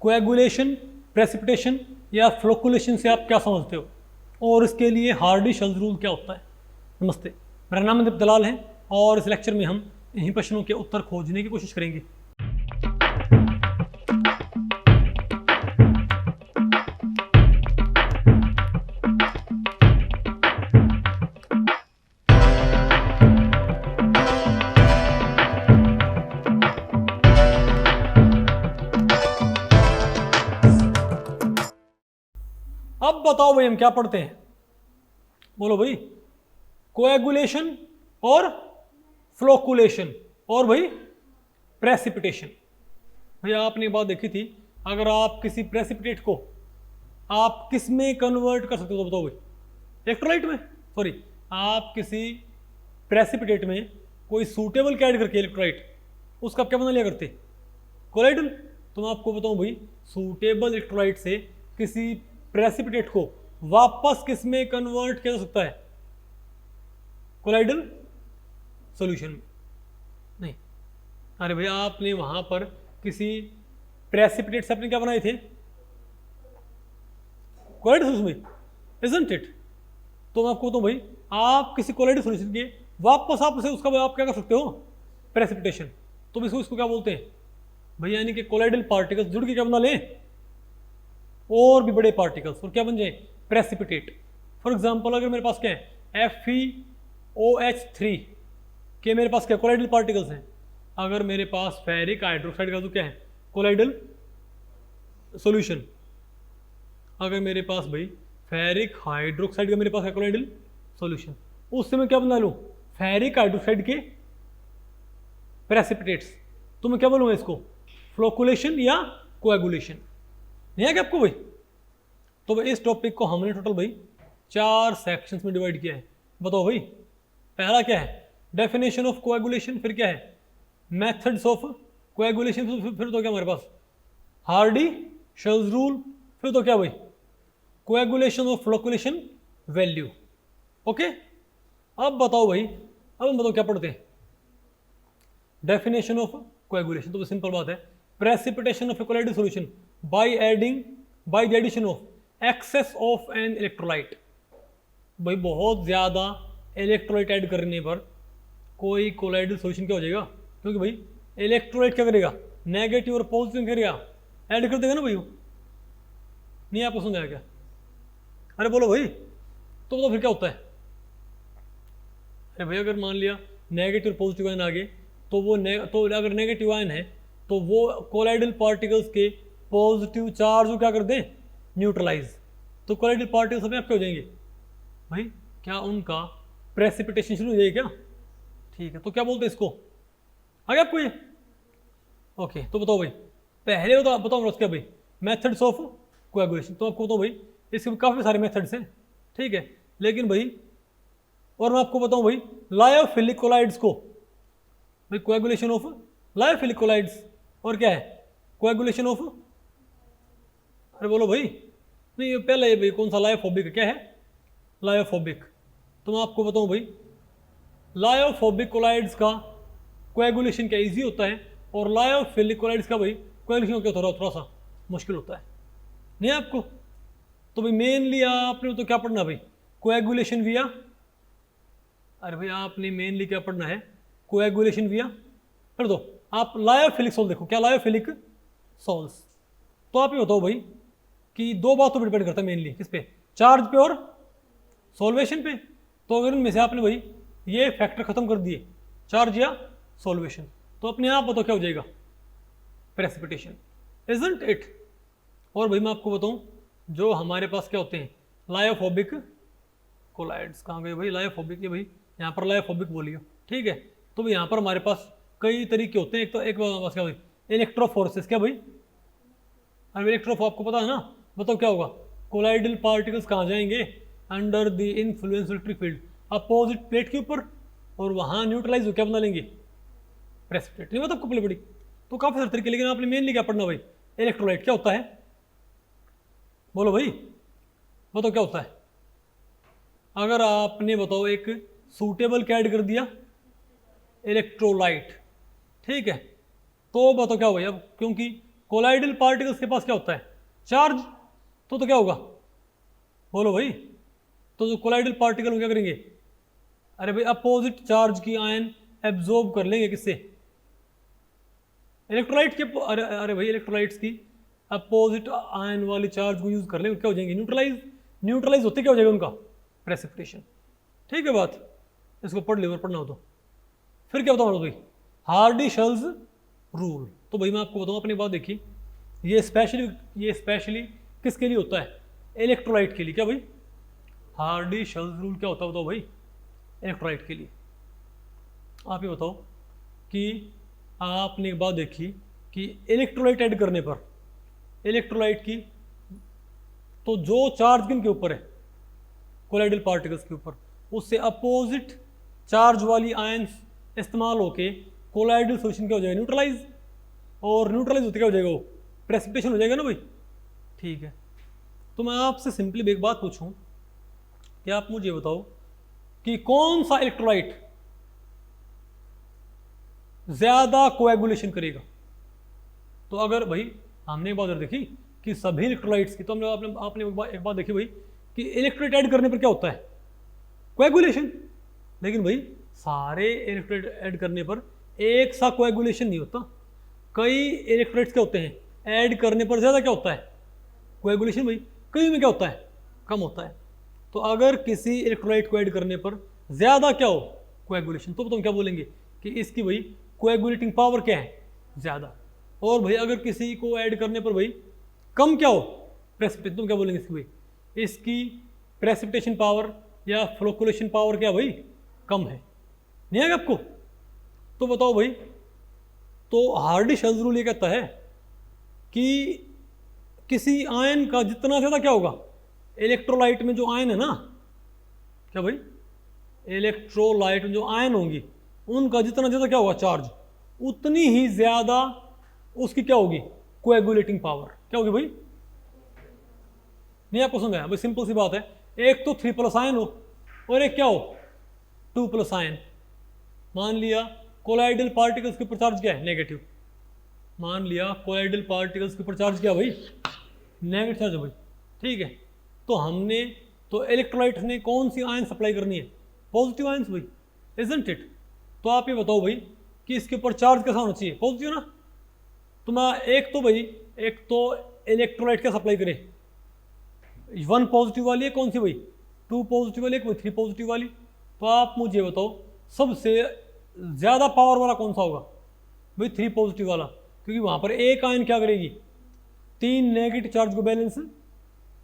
Coagulation, precipitation या flocculation से आप क्या समझते हो, और इसके लिए हार्डी-शेल्स रूल क्या होता है। नमस्ते, मेरा नाम दीप दलाल है और इस लेक्चर में हम इन्हीं प्रश्नों के उत्तर खोजने की कोशिश करेंगे। अब बताओ भाई हम क्या पढ़ते हैं, बोलो भाई। कोएगुलेशन और फ्लोकुलेशन और भाई प्रेसिपिटेशन। भाई आपने बात देखी थी, अगर आप किसी प्रेसिपिटेट को आप किस में कन्वर्ट कर सकते हो, तो बताओ भाई। इलेक्ट्रोलाइट में, सॉरी, आप किसी प्रेसिपिटेट में कोई सूटेबल क्या ऐड करके इलेक्ट्रोलाइट, उसका क्या बना लिया करते, कोलाइडल। तो मैं आपको बताऊं भाई, सूटेबल इलेक्ट्रोलाइट से किसी प्रेसिपिटेट को वापस किस में कन्वर्ट किया जा सकता है, कोलाइडल सॉल्यूशन में। नहीं, अरे भैया आपने वहां पर किसी प्रेसिपिटेट से आपने क्या बनाए थे, कोलाइडल सॉल्यूशन में, इजंट इट। तो मैं आपको बताऊं भाई, आप किसी कोलाइडल सॉल्यूशन के वापस आप उसे उसका आप क्या कर सकते हो, प्रेसिपिटेशन। तो इसको क्या बोलते हैं भैया, यानी कि कोलाइडल पार्टिकल्स जुड़ के क्या बना लें, और भी बड़े पार्टिकल्स, और क्या बन जाए, प्रेसिपिटेट। फॉर एग्जांपल अगर मेरे पास क्या है, FeOH3 के मेरे पास क्या कोलाइडल पार्टिकल्स हैं। अगर मेरे पास फेरिक हाइड्रोक्साइड का तो क्या है, कोलाइडल सॉल्यूशन। अगर मेरे पास भाई फेरिक हाइड्रोक्साइड का मेरे पास है कोलाइडल सॉल्यूशन, उससे मैं क्या बना लूँ, फेरिक हाइड्रोक्साइड के प्रेसिपिटेट्स। तो मैं क्या बोलूँगा इसको, फ्लोकुलेशन या कोएगुलेशन। नहीं है क्या आपको भाई। तो भाई इस टॉपिक को हमने टोटल भाई 4 सेक्शंस में डिवाइड किया है। बताओ भाई, पहला क्या है, डेफिनेशन ऑफ कोएगुलेशन, फिर क्या है, मेथड्स ऑफ कोएगुलेशन, फिर तो क्या हमारे पास हार्डी-शेल्स रूल, फिर तो क्या भाई, कोएगुलेशन और फ्लोकुलेशन वैल्यू। ओके, अब बताओ भाई, अब हम बताओ क्या पढ़ते हैं, डेफिनेशन ऑफ कोएगुलेशन। तो सिंपल बात है, precipitation of a colloidal solution by the addition of excess of an electrolyte. भाई बहुत ज़्यादा इलेक्ट्रोलाइट ऐड करने पर कोई कोलाइडल सॉल्यूशन क्या हो जाएगा, क्योंकि भाई इलेक्ट्रोलाइट क्या करेगा, नेगेटिव और पॉजिटिव करेगा, ऐड कर देगा ना भाई। नहीं आपको समझ आया क्या, अरे बोलो भाई। तो फिर क्या होता है, अरे भाई अगर मान लिया नेगेटिव और पॉजिटिव आयन आ गए, तो वो तो अगर नेगेटिव आयन है तो वो कोलाइडल पार्टिकल्स के पॉजिटिव चार्ज को क्या कर दें, न्यूट्रलाइज। तो कोलाइडल पार्टिकल्स अपने आप क्या हो जाएंगे भाई, क्या उनका प्रेसिपिटेशन शुरू हो जाएगी क्या। ठीक है, तो क्या बोलते हैं इसको, आ गया आपको ये। ओके, तो बताओ भाई, पहले बताओ क्या भाई, मेथड्स ऑफ कोएगुलेशन। तो आपको बताओ भाई, इसके काफ़ी सारे मेथड्स हैं, ठीक है, लेकिन भाई, और मैं आपको बताऊं भाई, लायोफिलिक कोलाइड्स को भाई, कोएगुलेशन ऑफ लायोफिलिक कोलाइड्स, और क्या है, कोएगुलेशन ऑफ, अरे बोलो भाई। नहीं पहले भाई कौन सा, लायोफोबिक, क्या है, लायोफोबिक। तो मैं आपको बताऊं भाई, लायोफोबिक कोलाइड्स का कोएगुलेशन क्या इजी होता है, और लायोफिलिक कोलाइड्स का भाई कोएगुलेशन क्या थोड़ा सा मुश्किल होता है। नहीं आपको, तो भाई मेनली आपने तो क्या पढ़ना भाई, कोएगुलेशन विया, अरे भाई आपने मेनली क्या पढ़ना है, कोएगुलेशन विया। कर दो आप लायोफिलिक सोल, देखो क्या लायोफिलिक सोल्स। तो आप ये बताओ भाई कि दो बातों पर डिपेंड करता है मेनली, किस पे, चार्ज पे और सॉल्वेशन पे। तो अगर इनमें से आपने भाई ये फैक्टर खत्म कर दिए, चार्ज या सॉल्वेशन, तो अपने आप बताओ क्या हो जाएगा, प्रेसिपिटेशन, इजंट इट। और भाई मैं आपको बताऊं, जो हमारे पास क्या होते हैं, लायोफोबिक कोलाइड्स, कहाँ गए भाई, लायोफोबिक, ये भाई यहाँ पर लायोफोबिक बोलिए, ठीक है। तो भाई यहाँ पर हमारे पास कई तरीके होते हैं, एक तो एक पास क्या भाई, इलेक्ट्रोफोर्सेस, क्या भाई, अब इलेक्ट्रो आपको पता है ना, बताओ क्या होगा, कोलाइडल पार्टिकल्स कहाँ जाएंगे, under the influence electric field, opposite plate के ऊपर, और वहाँ न्यूट्रलाइज हो क्या बना लेंगे, प्रेसिपिटेट। नहीं मतलब पहले पड़ी, तो काफ़ी सारे तरीके, लेकिन आपने मेनली क्या पढ़ना भाई, इलेक्ट्रोलाइट क्या होता है, बोलो भाई, बताओ क्या होता है। अगर आपने बताओ एक सूटेबल क्या ऐड कर दिया, इलेक्ट्रोलाइट, ठीक है, तो बताओ क्या हो भाई, अब क्योंकि कोलाइडल पार्टिकल्स के पास क्या होता है? चार्ज। तो क्या होगा? बोलो भाई। तो जो कोलाइडल पार्टिकल क्या करेंगे? अरे भाई अपोजिट चार्ज की आयन एब्जॉर्ब कर लेंगे। किससे? इलेक्ट्रोलाइट के। अरे अरे भाई इलेक्ट्रोलाइट्स की अपोजिट आयन वाली चार्ज को यूज कर लेंगे, क्या हो जाएंगे? न्यूट्रलाइज। न्यूट्रलाइज होते क्या हो जाएगा उनका? प्रेसिपिटेशन। ठीक है बात, इसको पढ़ लो, पढ़ना हो तो। फिर क्या बताऊँ भाई? Hardy-shells rule. तो भाई मैं आपको बताऊँ अपनी बात, देखिए ये स्पेशली किसके लिए होता है? इलेक्ट्रोलाइट के लिए। क्या भाई? हार्डी-शेल्स रूल क्या होता है बताओ भाई? इलेक्ट्रोलाइट के लिए। आप ये बताओ कि आपने एक बात देखी कि इलेक्ट्रोलाइट ऐड करने पर इलेक्ट्रोलाइट की तो जो चार्ज किन के ऊपर है? कोलाइडल पार्टिकल्स के ऊपर। उससे अपोजिट चार्ज वाली आयंस इस्तेमाल होके कोलाइडल सॉल्यूशन क्या हो जाएगा? न्यूट्रलाइज। और न्यूट्रलाइज होते क्या हो जाएगा? वो प्रेसिपिटेशन हो जाएगा ना भाई। ठीक है, तो मैं आपसे सिंपली एक बात पूछूं कि आप मुझे बताओ कि कौन सा इलेक्ट्रोलाइट ज्यादा कोएगुलेशन करेगा? तो अगर भाई हमने एक बात देखी कि सभी इलेक्ट्रोलाइट्स की, तो हमने आपने एक बात देखी भाई कि इलेक्ट्रोलाइट ऐड करने पर क्या होता है? कोएगुलेशन। लेकिन भाई सारे इलेक्ट्रोलाइट ऐड करने पर एक सा कोएगुलेशन नहीं होता। कई इलेक्ट्रोलाइट्स क्या होते हैं? ऐड करने पर ज्यादा क्या होता है? कोएगुलेशन। भाई कई में क्या होता है? कम होता है। तो अगर किसी इलेक्ट्रोलाइट को ऐड करने पर ज्यादा क्या हो? कोएगुलेशन, तो तुम क्या बोलेंगे कि इसकी भाई कोएगुलेटिंग पावर क्या है? ज्यादा। और भाई अगर किसी को ऐड करने पर भाई कम क्या हो? प्रेसिपिटेशन, तुम क्या बोलेंगे इसकी भाई? इसकी प्रेसिपिटेशन पावर या फ्लोकुलेशन पावर क्या भाई? कम है। नहीं आएगा आपको? तो बताओ भाई, तो हार्डी-शेल्स रूल ये कहता है कि किसी आयन का जितना ज्यादा क्या होगा? इलेक्ट्रोलाइट में जो आयन है ना, क्या भाई? इलेक्ट्रोलाइट में जो आयन होंगी उनका जितना ज्यादा क्या होगा? चार्ज, उतनी ही ज्यादा उसकी क्या होगी? Coagulating power. क्या होगी भाई? नहीं आपको समझ आया भाई? सिंपल सी बात है, एक तो 3+ आयन हो और एक क्या हो? 2+ आयन। मान लिया कोलाइडल पार्टिकल्स के ऊपर चार्ज क्या है? नेगेटिव। मान लिया कोलाइडल पार्टिकल्स के ऊपर चार्ज क्या भाई? नेगेटिव चार्ज है भाई। ठीक है, तो हमने तो इलेक्ट्रोलाइट ने कौन सी आयन सप्लाई करनी है? पॉजिटिव आयंस भाई, इजंट इट? तो आप ये बताओ भाई कि इसके ऊपर चार्ज कैसा होना चाहिए? पॉजिटिव ना। तो मैं एक तो इलेक्ट्रोलाइट क्या सप्लाई करे? 1 पॉजिटिव वाली है, कौन सी भाई? 2 पॉजिटिव वाली है, कोई 3 पॉजिटिव वाली। तो आप मुझे बताओ सबसे ज्यादा पावर वाला कौन सा होगा? भाई 3 पॉजिटिव वाला, क्योंकि वहां पर एक आयन क्या करेगी? 3 नेगेटिव चार्ज को बैलेंस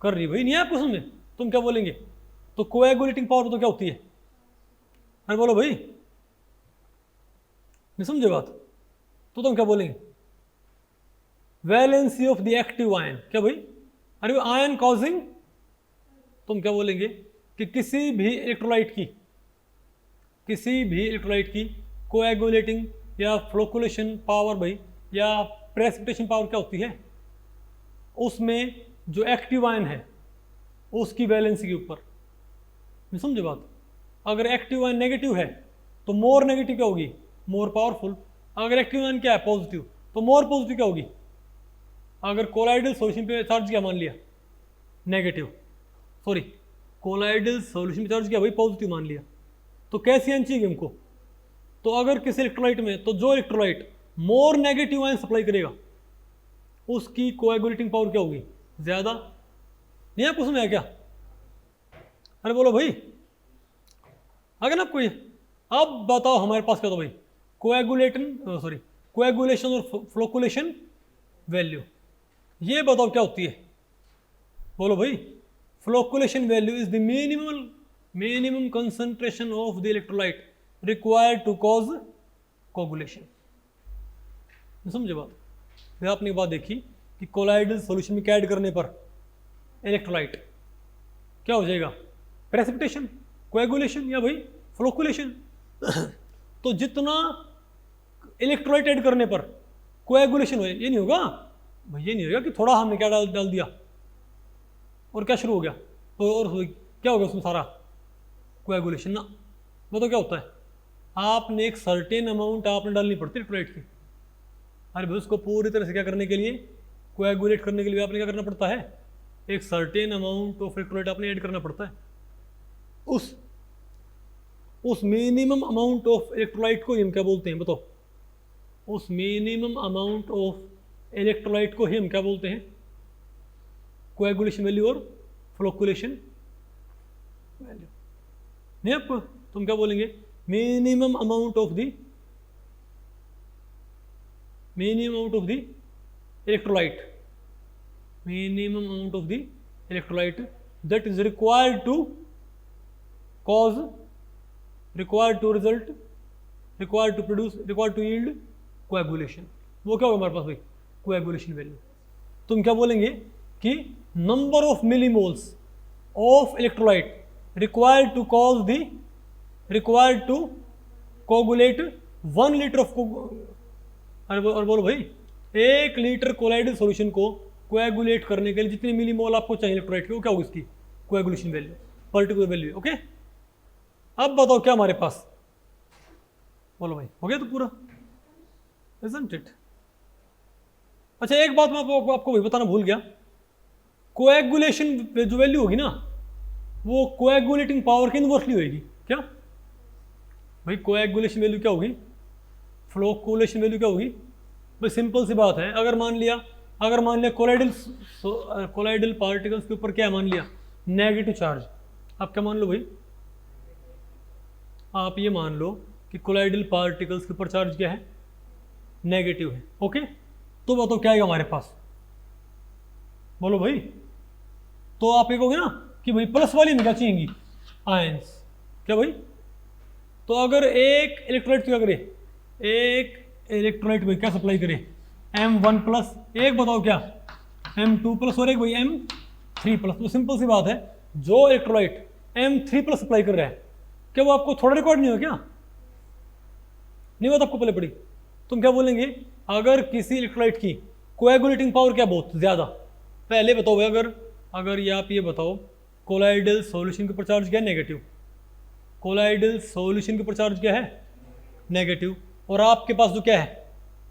कर रही। भाई नहीं है आपको समझे? तुम क्या बोलेंगे? तो कोएगुलेटिंग पावर तो क्या होती है? अरे बोलो भाई, नहीं समझे बात? तो तुम क्या बोलेंगे? Valency of the active ion. क्या भाई? अरे आयन कॉजिंग। तुम क्या बोलेंगे कि किसी भी इलेक्ट्रोलाइट की कोएगुलेटिंग या फ्लोकुलेशन पावर भाई या प्रेसिपिटेशन पावर क्या होती है? उसमें जो एक्टिव आयन है उसकी वैलेंसी के ऊपर। नहीं समझे बात? अगर एक्टिव आयन नेगेटिव है तो मोर नेगेटिव क्या होगी? More powerful. अगर एक्टिव आयन क्या है? पॉजिटिव, तो मोर पॉजिटिव क्या होगी? अगर कोलाइडल सॉल्यूशन पे चार्ज क्या मान लिया? नेगेटिव, सॉरी कोलाइडल सॉल्यूशन पे चार्ज क्या भाई? पॉजिटिव मान लिया। तो कैसी आयन चाहिए हमको? तो अगर किसी इलेक्ट्रोलाइट में, तो जो electrolyte more negative ion supply करेगा उसकी कोएगुलेटिंग पावर क्या होगी? ज्यादा। नहीं आपको समझ आया क्या? अरे बोलो भाई, अगर ना कोई, अब बताओ हमारे पास क्या था भाई? कोएगुलेशन और फ्लोकुलेशन वैल्यू। ये बताओ क्या होती है? बोलो भाई। Flocculation value is the minimum concentration of the electrolyte required to cause coagulation. समझे बात? फिर आपने बात देखी कि कोलाइडल सॉल्यूशन में ऐड करने पर इलेक्ट्रोलाइट क्या हो जाएगा? प्रेसिपिटेशन, कोएगुलेशन या भाई फ्लोकुलेशन। तो जितना इलेक्ट्रोलाइट ऐड करने पर कोएगुलेशन हो, ये नहीं होगा भाई, ये नहीं होगा कि थोड़ा हमने क्या डाल दिया और क्या शुरू हो गया और क्या हो गया उसमें सारा कोएगुलेशन ना। वो तो क्या होता है? आपने एक सर्टेन अमाउंट आपने डालनी पड़ती है इलेक्ट्रोलाइट की। अरे भाई उसको पूरी तरह से क्या करने के लिए? कोएगुलेट करने के लिए आपने क्या करना पड़ता है, एक सर्टेन अमाउंट ऑफ इलेक्ट्रोलाइट आपने ऐड करना पड़ता है। उस मिनिमम अमाउंट ऑफ इलेक्ट्रोलाइट को हम क्या बोलते हैं बताओ, उस मिनिमम अमाउंट ऑफ इलेक्ट्रोलाइट को हम क्या बोलते हैं, कोएगुलेशन वैल्यू और फ्लोकुलेशन वैल्यू। नहीं आपको, तुम क्या बोलेंगे, minimum amount of the electrolyte, minimum amount of the electrolyte that is required to yield coagulation। वो क्या होगा हमारे पास भाई, कोएगुलेशन वैल्यू। तुम क्या बोलेंगे कि number of millimoles of electrolyte required to coagulate 1 litre of और बोलो भाई 1 लीटर कोलाइडल सॉल्यूशन को कोएगुलेट करने के लिए जितने मिलीमोल आपको चाहिए इलेक्ट्रोलाइट की, वो क्या होगी इसकी coagulation value, particular value. Okay, अब बताओ क्या हमारे पास, बोलो भाई, हो गया तो पूरा, isn't it? अच्छा एक बात मैं आपको भाई बताना भूल गया, कोएगुलेशन जो वैल्यू होगी ना वो कोएगुलेटिंग पावर के इनवर्सली होगी। क्या भाई, कोएगुलेशन वैल्यू क्या होगी, फ्लोकुलेशन वैल्यू क्या होगी भाई, सिंपल सी बात है। अगर मान लिया कोलाइडल पार्टिकल्स के ऊपर क्या मान लिया, नेगेटिव चार्ज, आप क्या मान लो भाई, आप ये मान लो कि कोलाइडल पार्टिकल्स के ऊपर चार्ज क्या है, नेगेटिव है। ओके, तो बताओ क्या आएगा हमारे पास, बोलो भाई। तो आप ये कहोगे ना कि भाई प्लस वाली में क्या चाहिएंगी, आयंस। क्या भाई, तो अगर एक इलेक्ट्रोलाइट क्या करे, एक इलेक्ट्रोलाइट भाई क्या सप्लाई करे, M1 प्लस, एक बताओ क्या M2 प्लस और एक भाई M3 प्लस। तो सिंपल सी बात है, जो इलेक्ट्रोलाइट M3 प्लस सप्लाई कर रहा है क्या वो आपको थोड़ा रिकॉर्ड नहीं हो क्या, नहीं बात आपको पहले पड़ी। तुम क्या बोलेंगे, अगर किसी इलेक्ट्रोलाइट की कोएगुलेटिंग पावर क्या बहुत ज़्यादा, पहले बताओ भाई, अगर ये आप ये बताओ कोलाइडल सॉल्यूशन के ऊपर चार्ज क्या है, नेगेटिव, कोलाइडल सॉल्यूशन के ऊपर चार्ज क्या है, नेगेटिव, और आपके पास जो क्या है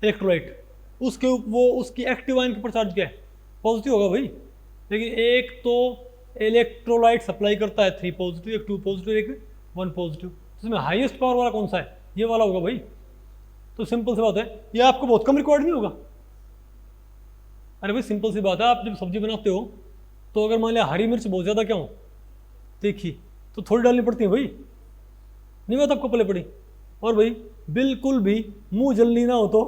इलेक्ट्रोलाइट, उसकी एक्टिव आयन के ऊपर चार्ज क्या है, पॉजिटिव होगा भाई। लेकिन एक तो इलेक्ट्रोलाइट सप्लाई करता है 3 पॉजिटिव, एक 2 पॉजिटिव, एक 1 पॉजिटिव, इसमें हाईएस्ट पावर वाला कौन सा है, ये वाला होगा भाई। तो सिंपल सी बात है, ये आपको बहुत कम रिकॉर्ड नहीं होगा। अरे भाई सिंपल सी बात है, आप जब सब्जी बनाते हो तो अगर मान लिया हरी मिर्च बहुत ज़्यादा क्या हो तीखी, तो थोड़ी डालनी पड़ती है भाई, नहीं बात आपको पहले पड़ी। और भाई बिल्कुल भी मुंह जलनी ना हो तो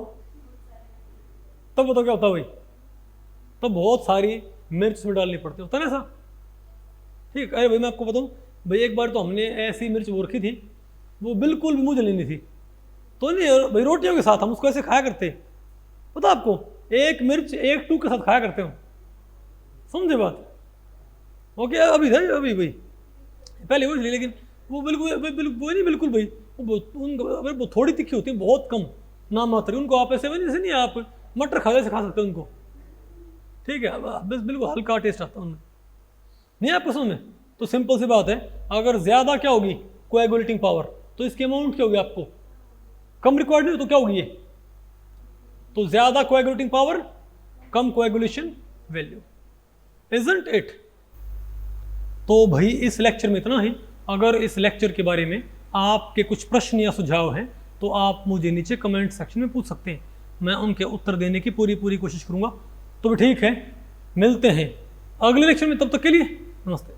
तब बताओ क्या होता है भाई, तब बहुत सारी मिर्च में डालनी पड़ती होता है ना ऐसा, ठीक। अरे भाई मैं आपको बताऊँ भाई, एक बार तो हमने ऐसी मिर्च वो रखी थी, वो बिल्कुल भी मुंह जलनी नहीं थी, तो नहीं भाई रोटियों के साथ हम उसको ऐसे खाया करते, पता आपको, एक मिर्च 1-2 के साथ खाया करते हो, समझे बात। ओके, अभी भाई पहले वो इसलिए, लेकिन वो बिल्कुल भाई वो थोड़ी तीखी होती है, बहुत कम, ना मात्र, उनको आप ऐसे जैसे नहीं आप मटर खा जैसे खा सकते हो उनको, ठीक है, बस बिल्कुल हल्का टेस्ट आता है उनमें, नहीं आपको समझ में। तो सिंपल सी बात है, अगर ज़्यादा क्या होगी कोएगुलेटिंग पावर, तो इसकी अमाउंट क्या होगी, आपको कम रिक्वायर्ड नहीं हो तो क्या होगी ये, तो ज़्यादा coagulating power come coagulation value, isn't it. तो भाई इस लेक्चर में इतना ही। अगर इस लेक्चर के बारे में आपके कुछ प्रश्न या सुझाव हैं तो आप मुझे नीचे कमेंट सेक्शन में पूछ सकते हैं, मैं उनके उत्तर देने की पूरी कोशिश करूँगा। तो भी ठीक है, मिलते हैं अगले लेक्चर में, तब तक के लिए नमस्ते।